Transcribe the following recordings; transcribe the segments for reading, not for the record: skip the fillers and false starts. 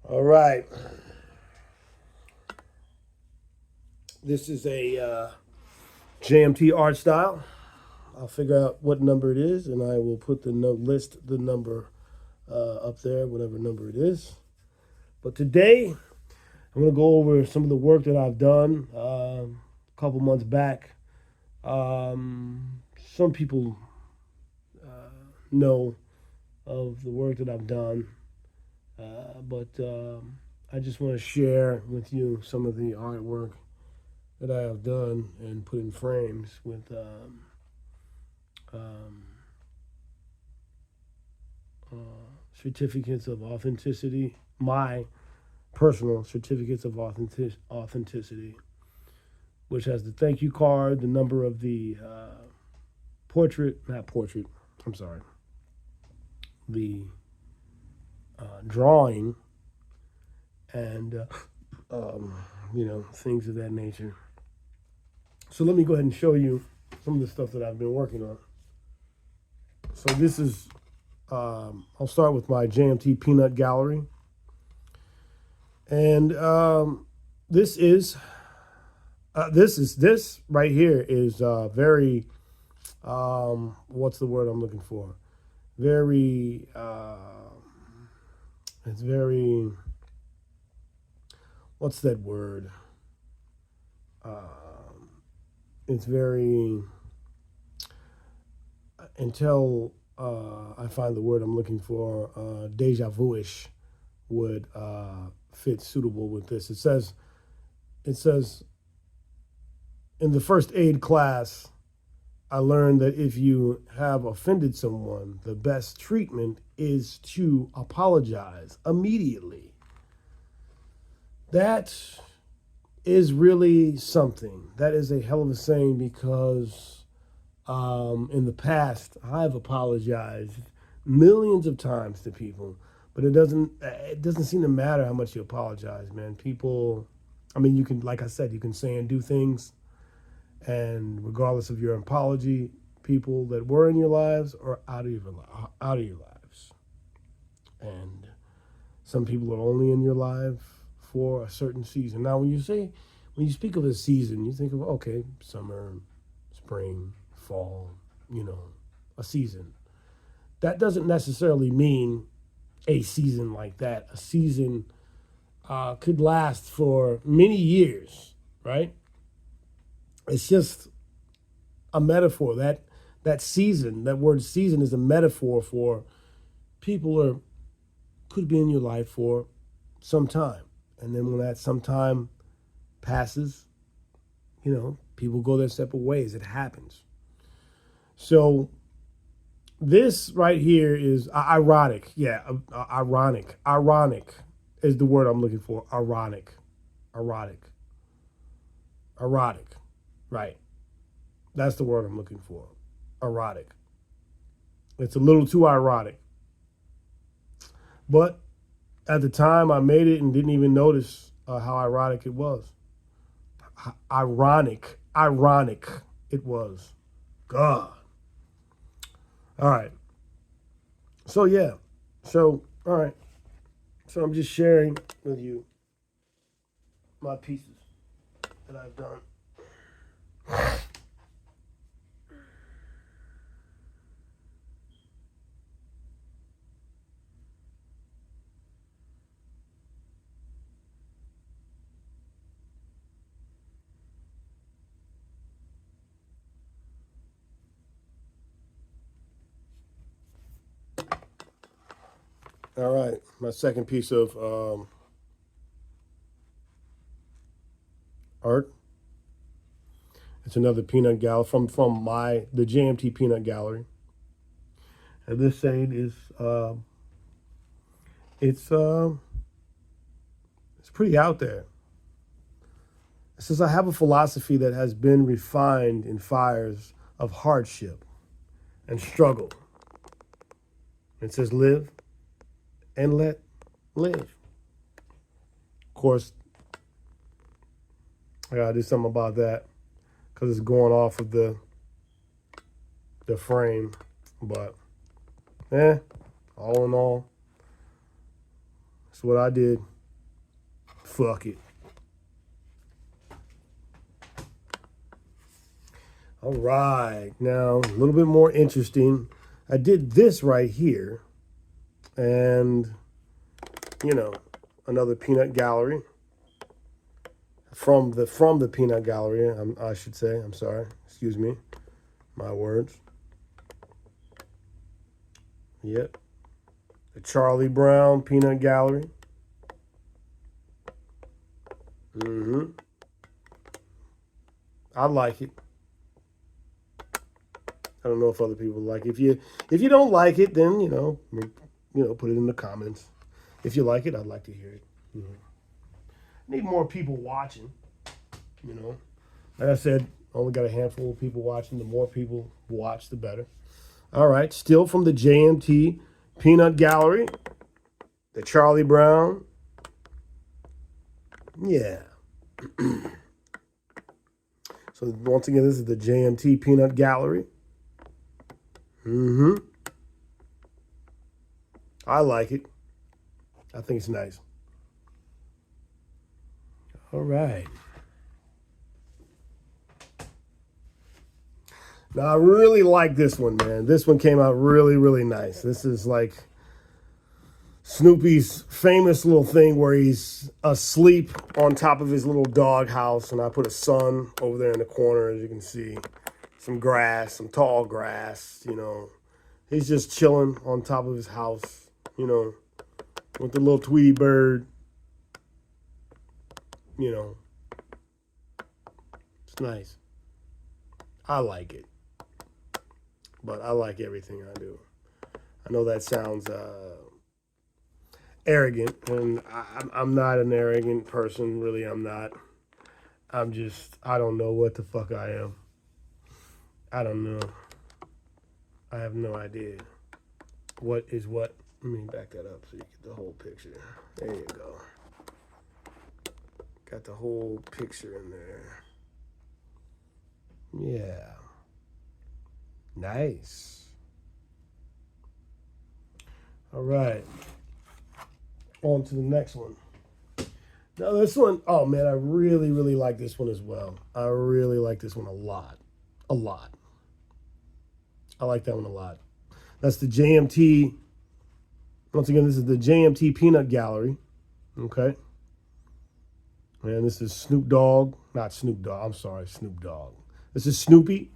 All right. This is a JMT Art Style. I'll figure out what number it is, and I will put list the number up there, whatever number it is. But today, I'm going to go over some of the work that I've done a couple months back. Some people know of the work that I've done, but I just want to share with you some of the artwork that I have done and put in frames with um, uh, certificates of authenticity, my personal certificates of authenticity, which has the thank you card, the number of the I'm sorry, the drawing, and things of that nature. So let me go ahead and show you some of the stuff that I've been working on. So this is, I'll start with my JMT Peanut Gallery. And this right here is very, what's the word I'm looking for? Very, it's very, what's that word? It's very, until I find the word I'm looking for, deja vu-ish would fit suitable with this. It says in the first aid class, I learned that if you have offended someone, the best treatment is to apologize immediately. That is really something. That is a hell of a saying because in the past, I've apologized millions of times to people, but it doesn't seem to matter how much you apologize, man. People, I mean, you can, like I said, you can say and do things, and regardless of your apology, people that were in your lives are out of your lives, and some people are only in your life for a certain season. Now, when you speak of a season, you think of, okay, summer, spring, fall, a season. That doesn't necessarily mean a season like that. A season could last for many years, right? It's just a metaphor. That season, that word season, is a metaphor for people are could be in your life for some time, and then when that some time passes, people go their separate ways. It happens. So this right here is ironic. Yeah, ironic. Ironic is the word I'm looking for. Ironic. Erotic. Erotic. Right. That's the word I'm looking for. Erotic. It's a little too ironic. But at the time, I made it and didn't even notice how ironic it was. Ironic. Ironic it was. God. All right. So, yeah. So, all right. So I'm just sharing with you my pieces that I've done. All right. My second piece of art. It's another peanut gallery from the JMT Peanut Gallery. And this saying is it's it's pretty out there. It says, I have a philosophy that has been refined in fires of hardship and struggle. It says, live and let live. Of course, I gotta do something about that because it's going off of the frame. But all in all, that's what I did. Fuck it. All right, now a little bit more interesting. I did this right here, and another peanut gallery from the peanut gallery. I should say. I'm sorry. Excuse me. My words. Yep. The Charlie Brown Peanut Gallery. I like it. I don't know if other people like it. If you don't like it, then put it in the comments. If you like it, I'd like to hear it. Need more people watching. Like I said, only got a handful of people watching. The more people watch, the better. All right, still from the JMT Peanut Gallery, the Charlie Brown. Yeah. So once again, this is the JMT Peanut Gallery. I like it. I think it's nice. All right. Now, I really like this one, man. This one came out really, really nice. This is like Snoopy's famous little thing where he's asleep on top of his little dog house, and I put a sun over there in the corner, as you can see. Some grass, some tall grass, He's just chilling on top of his house, with the little Tweety bird, It's nice. I like it. But I like everything I do. I know that sounds arrogant, and I'm not an arrogant person. Really, I'm not. I don't know what the fuck I am. I don't know. I have no idea. What is what? Let me back that up so you get the whole picture. There you go. Got the whole picture in there. Yeah. Nice. All right. On to the next one. Now this one, oh man, I really, really like this one as well. I really like this one a lot. A lot. I like that one a lot. That's the JMT. Once again, this is the JMT Peanut Gallery. Okay. And this is Snoop Dogg. Not Snoop Dogg. I'm sorry, Snoop Dogg. This is Snoopy.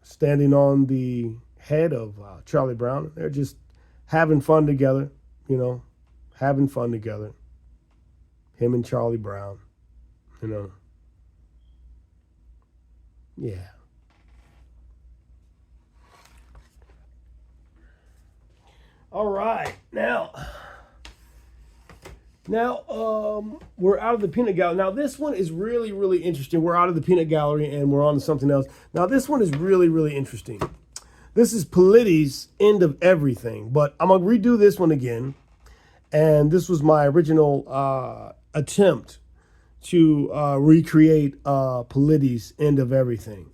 Standing on the head of Charlie Brown. They're just having fun together, having fun together. Him and Charlie Brown, Yeah. All right. Now, we're out of the peanut gallery. Now, this one is really, really interesting. We're out of the peanut gallery and we're on to something else. Now, this one is really, really interesting. This is Politi's End of Everything, but I'm going to redo this one again. And this was my original attempt to recreate Politi's End of Everything.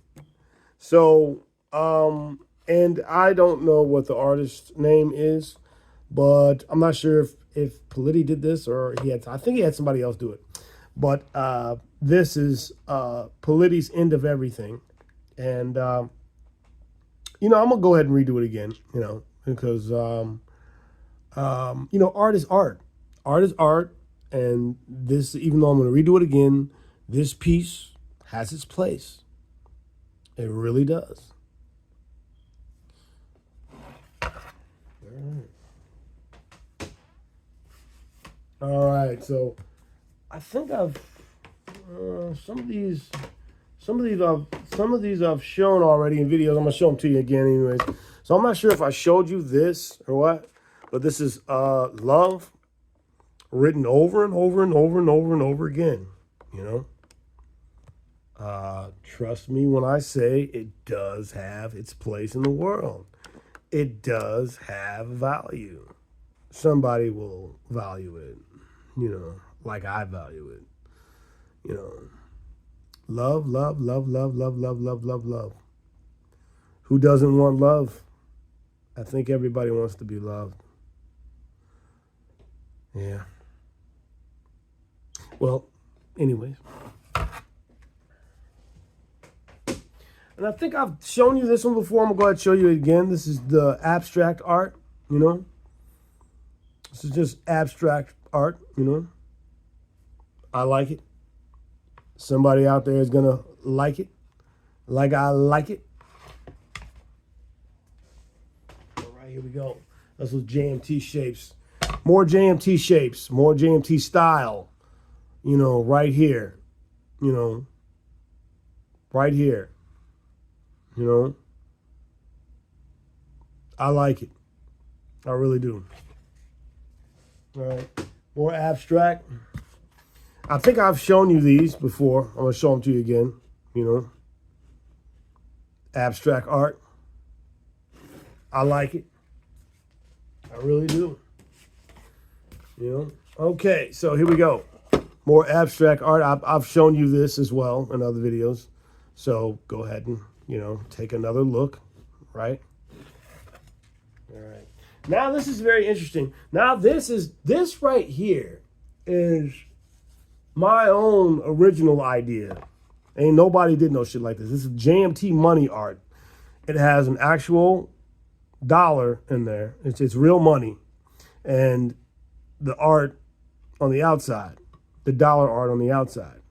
So, and I don't know what the artist's name is, but I'm not sure if Politi did this or I think he had somebody else do it. But this is Politi's End of Everything. And, I'm going to go ahead and redo it again, because, art is art. Art is art. And this, even though I'm going to redo it again, this piece has its place. It really does. All right, so I think I've some of these I've shown already in videos. I'm gonna show them to you again, anyways. So I'm not sure if I showed you this or what, but this is love written over and over and over and over and over again. Trust me when I say it does have its place in the world. It does have value. Somebody will value it, like I value it. Love, love, love, love, love, love, love, love, love. Who doesn't want love? I think everybody wants to be loved. Yeah. Well, anyways. And I think I've shown you this one before. I'm going to go ahead and show you it again. This is the abstract art, you know. This is just abstract art, you know. I like it. Somebody out there is going to like it. Like I like it. All right, here we go. That's those JMT shapes. More JMT shapes. More JMT style. You know, right here. You know. Right here. You know. I like it. I really do. All right. More abstract. I think I've shown you these before. I'm going to show them to you again. You know. Abstract art. I like it. I really do. You know. Okay, so here we go. More abstract art. I've shown you this as well in other videos. So go ahead and, you know, take another look, right? All right. Now this is very interesting. Now this right here is my own original idea. Ain't nobody did no shit like this. This is JMT money art. It has an actual dollar in there. It's real money. And the art on the outside. The dollar art on the outside.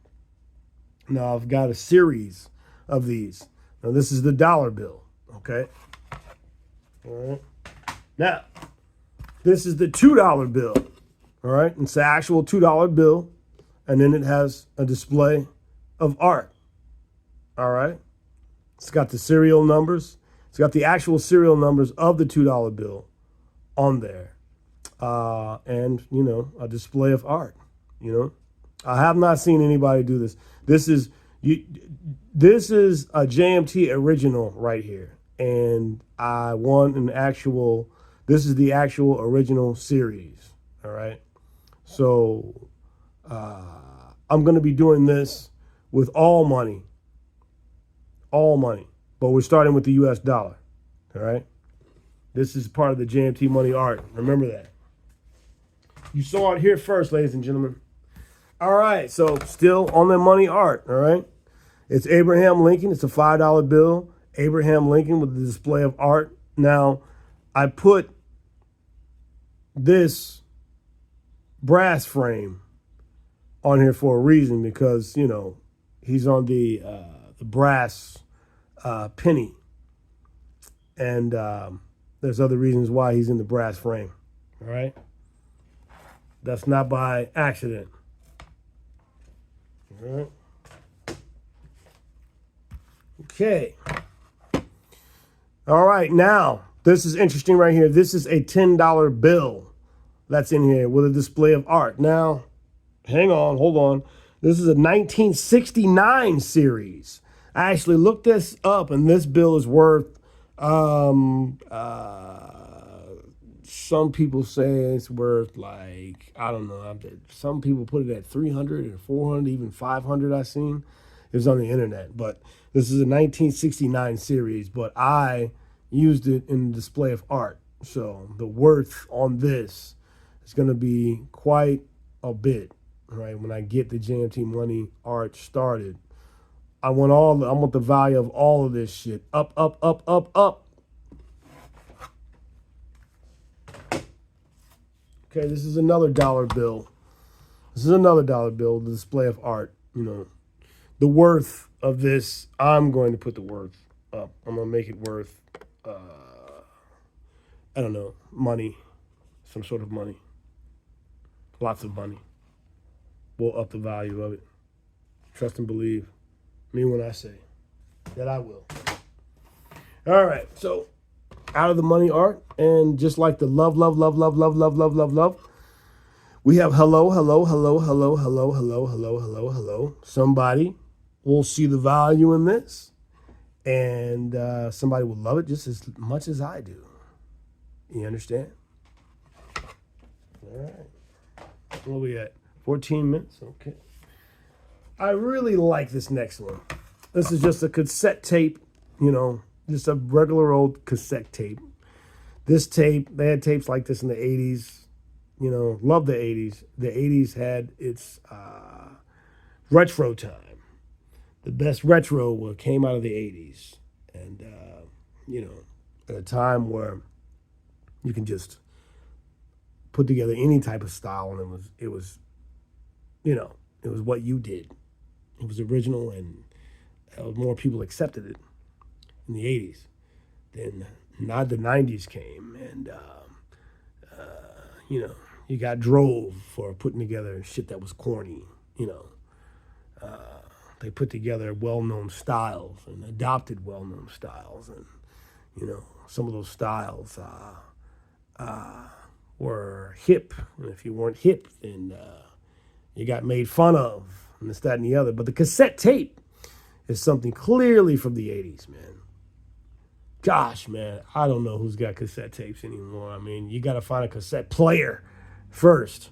Now I've got a series of these. Now this is the dollar bill. Okay. All right. Now, this is the $2 bill. All right. It's the actual $2 bill. And then it has a display of art. All right. It's got the serial numbers. It's got the actual serial numbers of the $2 bill on there. And, you know, a display of art, you know. I have not seen anybody do this. This is a JMT original right here. And I want an actual, this is the actual original series. All right. So I'm going to be doing this with all money. All money. But we're starting with the US dollar. All right. This is part of the JMT money art. Remember that. You saw it here first, ladies and gentlemen. All right. So still on the money art. All right. It's Abraham Lincoln. It's a $5 bill. Abraham Lincoln with the display of art. Now, I put this brass frame on here for a reason because, you know, he's on the brass penny. And there's other reasons why he's in the brass frame. All right. That's not by accident. All right. Okay. All right. Now, this is interesting right here. This is a $10 bill that's in here with a display of art. Now, hang on. Hold on. This is a 1969 series. I actually looked this up, and this bill is worth, some people say it's worth like, I don't know. Some people put it at 300 or 400, even 500 I've seen. It was on the internet. But this is a 1969 series, but I used it in the display of art. So the worth on this is going to be quite a bit, right? When I get the JMT money art started. I want the value of all of this shit up, up, up, up, up. Okay, this is another dollar bill. This is another dollar bill, the display of art. You know, the worth of this, I'm going to put the worth up. I'm going to make it worth, I don't know, money, some sort of money. Lots of money. We'll up the value of it. Trust and believe me when I say that I will. All right, so out of the money art, and just like the love, love, love, love, love, love, love, love, love, we have hello, hello, hello, hello, hello, hello, hello, hello, hello. Somebody will see the value in this, and somebody will love it just as much as I do. You understand? All right. What are we at? 14 minutes? Okay. I really like this next one. This is just a cassette tape, you know, just a regular old cassette tape. This tape, they had tapes like this in the 80s, You know, love the 80s. The 80s had its retro time. The best retro came out of the 80s. And, you know, at a time where you can just put together any type of style, and you know, it was what you did. It was original, and more people accepted it in the 80s. Then not the 90s came, and you know, you got drove for putting together shit that was corny. You know, they put together well-known styles and adopted well-known styles, and you know, some of those styles were hip, and if you weren't hip, then you got made fun of, and this, that, and the other. But the cassette tape is something clearly from the 80s, man. Gosh, man, I don't know who's got cassette tapes anymore. I mean, you got to find a cassette player first,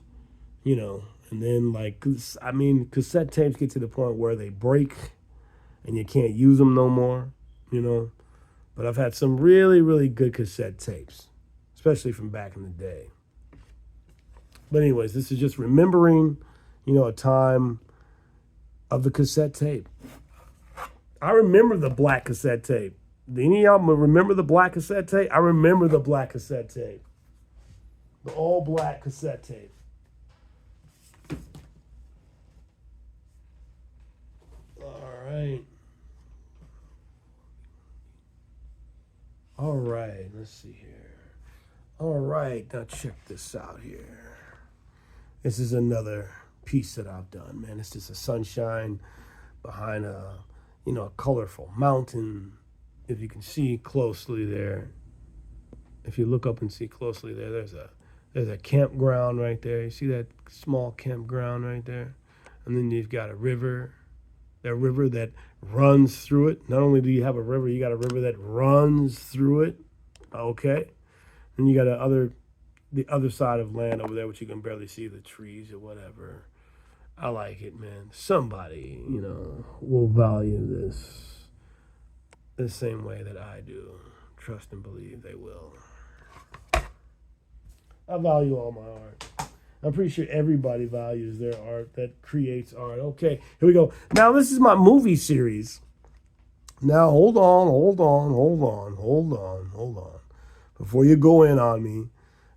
you know, and then, like, I mean, cassette tapes get to the point where they break and you can't use them no more, you know. But I've had some really, really good cassette tapes, especially from back in the day. But anyways, this is just remembering, you know, a time of the cassette tape. I remember the black cassette tape. Do any of y'all remember the black cassette tape? I remember the black cassette tape. The all black cassette tape. All right. All right, let's see here. All right, now check this out here. This is another piece that I've done, man. It's just a sunshine behind a, you know, a colorful mountain. If you can see closely there, if you look up and see closely there, there's a campground right there. You see that small campground right there? And then you've got a river that runs through it. Not only do you have a river, you got a river that runs through it. Okay. And you got the other side of land over there, which you can barely see the trees or whatever. I like it, man. Somebody, you know, will value this the same way that I do. Trust and believe they will. I value all my art. I'm pretty sure everybody values their art that creates art. Okay, here we go. Now, this is my movie series. Now, hold on. Before you go in on me,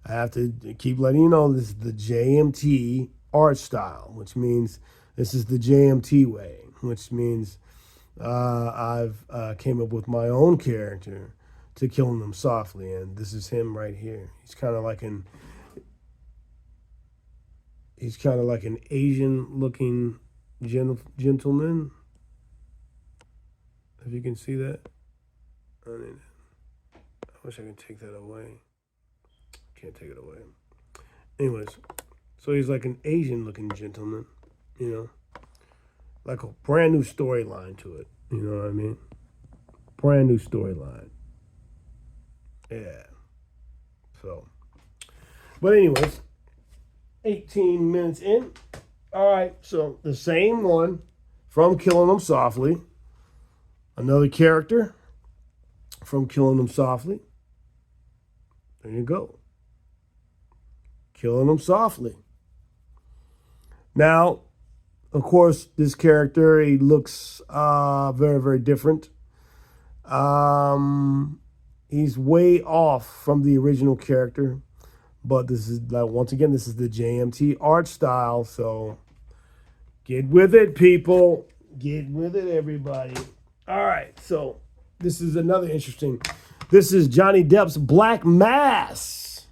I have to keep letting you know this is the JMT Art Style, which means this is the JMT way, which means I've came up with my own character to Killing Them Softly, and this is him right here. He's kind of like an Asian-looking gentleman. If you can see that, I wish I could take that away. Can't take it away. Anyways, so he's like an Asian-looking gentleman, you know, like a brand new storyline to it. You know what I mean? Brand new storyline. Yeah. So, but anyways, 18 minutes in. All right, so the same one from Killing Them Softly. Another character from Killing Them Softly. There you go. Killing Them Softly. Now, of course, this character, he looks very, very different. He's way off from the original character. But this is, like, once again, this is the JMT art style. So get with it, people. Get with it, everybody. All right. So this is another interesting. This is Johnny Depp's Black Mass.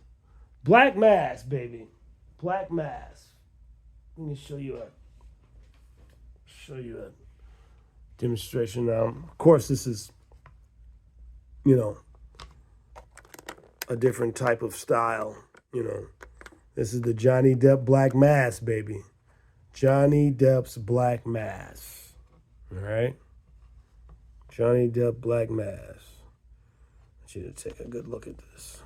Black Mass, baby. Black Mass. Let me show you a demonstration now. Of course, this is, you know, a different type of style. You know, this is the Johnny Depp Black Mass, baby. Johnny Depp's Black Mass. All right? Johnny Depp Black Mass. I want you to take a good look at this.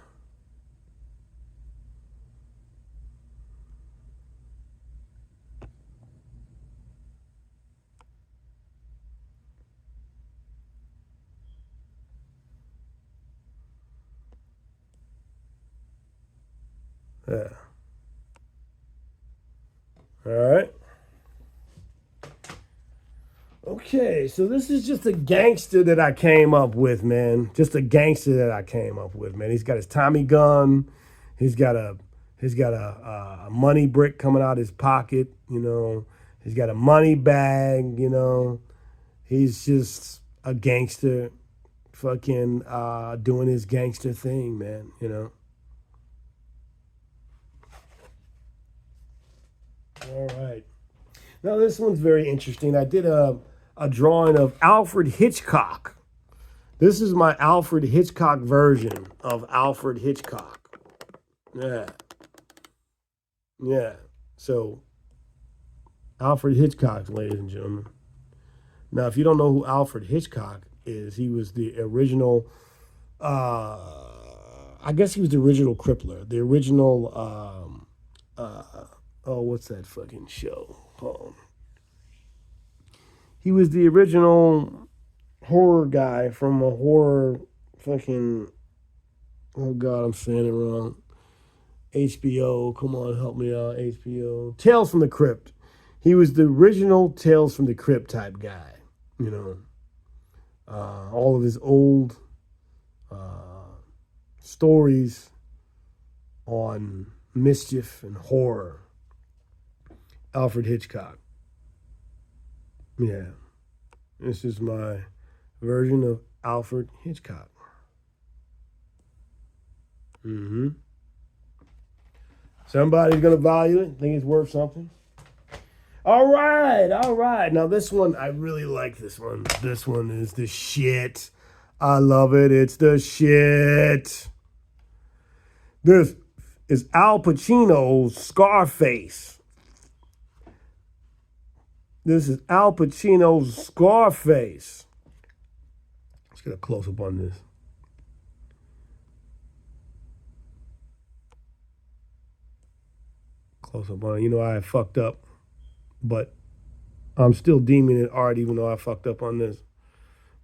Yeah. All right. Okay, so this is just a gangster that I came up with, man. Just a gangster that I came up with, man. He's got his Tommy gun. He's got a a money brick coming out his pocket. You know, he's got a money bag. You know, he's just a gangster, fucking doing his gangster thing, man. You know. All right. Now this one's very interesting. I did a drawing of Alfred Hitchcock. This is my Alfred Hitchcock version of Alfred Hitchcock. Yeah. Yeah. So, Alfred Hitchcock, ladies and gentlemen. Now, if you don't know who Alfred Hitchcock is, he was the original, I guess he was the original Crippler. The original, oh, what's that fucking show? Hold on. He was the original horror guy from a horror fucking, oh God, I'm saying it wrong. HBO, come on, help me out, HBO. Tales from the Crypt. He was the original Tales from the Crypt type guy, you know. All of his old stories on mischief and horror. Alfred Hitchcock. Yeah. This is my version of Alfred Hitchcock. Mm-hmm. Somebody's going to value it, think it's worth something. All right, all right. Now, this one, I really like this one. This one is the shit. I love it. It's the shit. This is Al Pacino's Scarface. This is Al Pacino's Scarface. Let's get a close-up on this. Close-up on it. You know, I fucked up, but I'm still deeming it art even though I fucked up on this.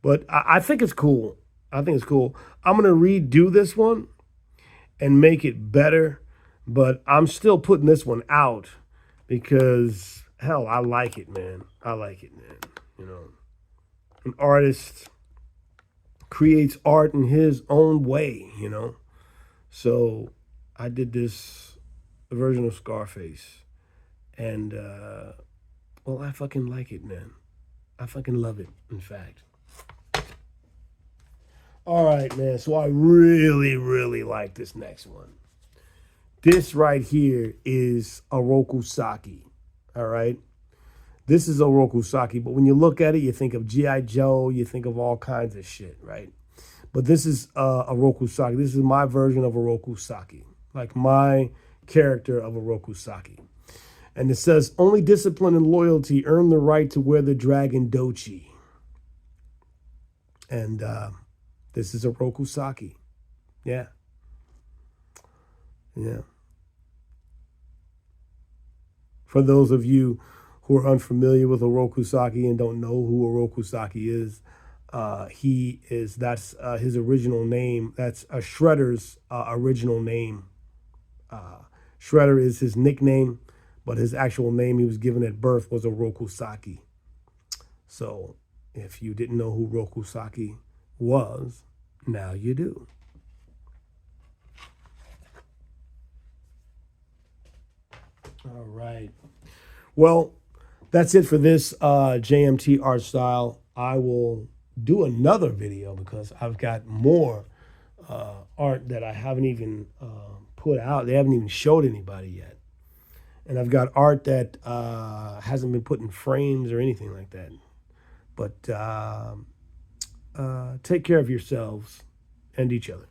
But I think it's cool. I think it's cool. I'm going to redo this one and make it better, but I'm still putting this one out because, hell, I like it, man. I like it, man. You know, an artist creates art in his own way, you know. So I did this version of Scarface, and, well, I fucking like it, man. I fucking love it, in fact. All right, man. So I really, really like this next one. This right here is Oroku Saki. All right. This is Oroku Saki, but when you look at it, you think of G.I. Joe, you think of all kinds of shit, right? But this is Oroku Saki. This is my version of Oroku Saki, like my character of Oroku Saki. And it says, only discipline and loyalty earn the right to wear the dragon dochi. And this is Oroku Saki. Yeah. Yeah. For those of you who are unfamiliar with Oroku Saki and don't know who Oroku Saki is, that's his original name. That's Shredder's original name. Shredder is his nickname, but his actual name he was given at birth was Oroku Saki. So if you didn't know who Oroku Saki was, now you do. All right. Well, that's it for this JMT Art Style. I will do another video because I've got more art that I haven't even put out. They haven't even showed anybody yet. And I've got art that hasn't been put in frames or anything like that. But take care of yourselves and each other.